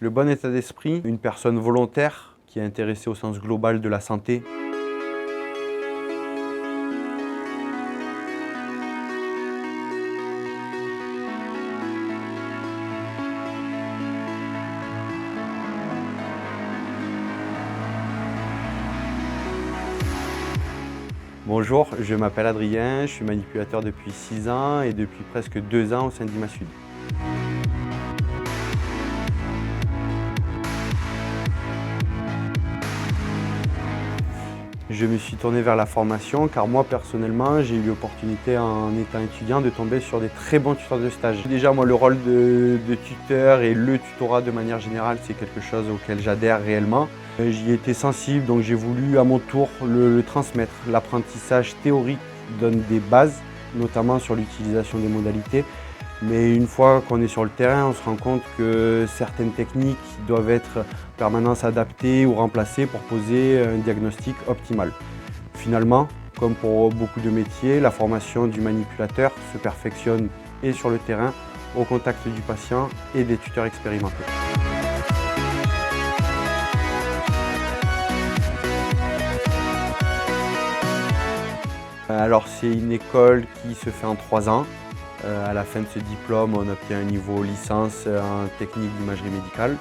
Le bon état d'esprit, une personne volontaire qui est intéressée au sens global de la santé. Bonjour, je m'appelle Adrien, je suis manipulateur depuis 6 ans et depuis presque 2 ans au sein d'IMASUD. Je me suis tourné vers la formation car moi personnellement j'ai eu l'opportunité en étant étudiant de tomber sur des très bons tuteurs de stage. Déjà moi le rôle de tuteur et le tutorat de manière générale c'est quelque chose auquel j'adhère réellement. J'y étais sensible donc j'ai voulu à mon tour le transmettre. L'apprentissage théorique donne des bases notamment sur l'utilisation des modalités. Mais une fois qu'on est sur le terrain, on se rend compte que certaines techniques doivent être en permanence adaptées ou remplacées pour poser un diagnostic optimal. Finalement, comme pour beaucoup de métiers, la formation du manipulateur se perfectionne et sur le terrain, au contact du patient et des tuteurs expérimentés. Alors c'est une école qui se fait en 3 ans. À la fin de ce diplôme, on obtient un niveau licence en technique d'imagerie médicale.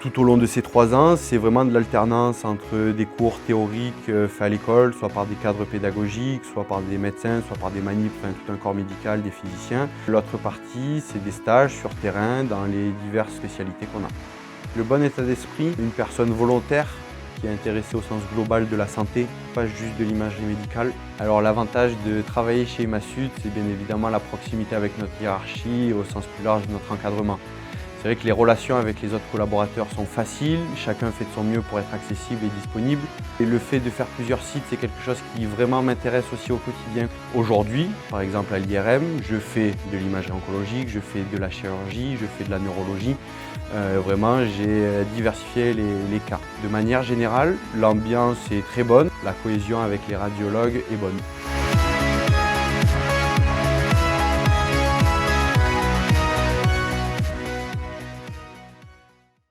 Tout au long de ces 3 ans, c'est vraiment de l'alternance entre des cours théoriques faits à l'école, soit par des cadres pédagogiques, soit par des médecins, soit par des manips, enfin, tout un corps médical, des physiciens. L'autre partie, c'est des stages sur terrain dans les diverses spécialités qu'on a. Le bon état d'esprit, une personne volontaire qui est intéressée au sens global de la santé, pas juste de l'imagerie médicale. Alors l'avantage de travailler chez IMASUD, c'est bien évidemment la proximité avec notre hiérarchie et au sens plus large de notre encadrement. C'est vrai que les relations avec les autres collaborateurs sont faciles, chacun fait de son mieux pour être accessible et disponible. Et le fait de faire plusieurs sites, c'est quelque chose qui vraiment m'intéresse aussi au quotidien. Aujourd'hui, par exemple à l'IRM, je fais de l'imagerie oncologique, je fais de la chirurgie, je fais de la neurologie. Vraiment, j'ai diversifié les cas. De manière générale, l'ambiance est très bonne, la cohésion avec les radiologues est bonne.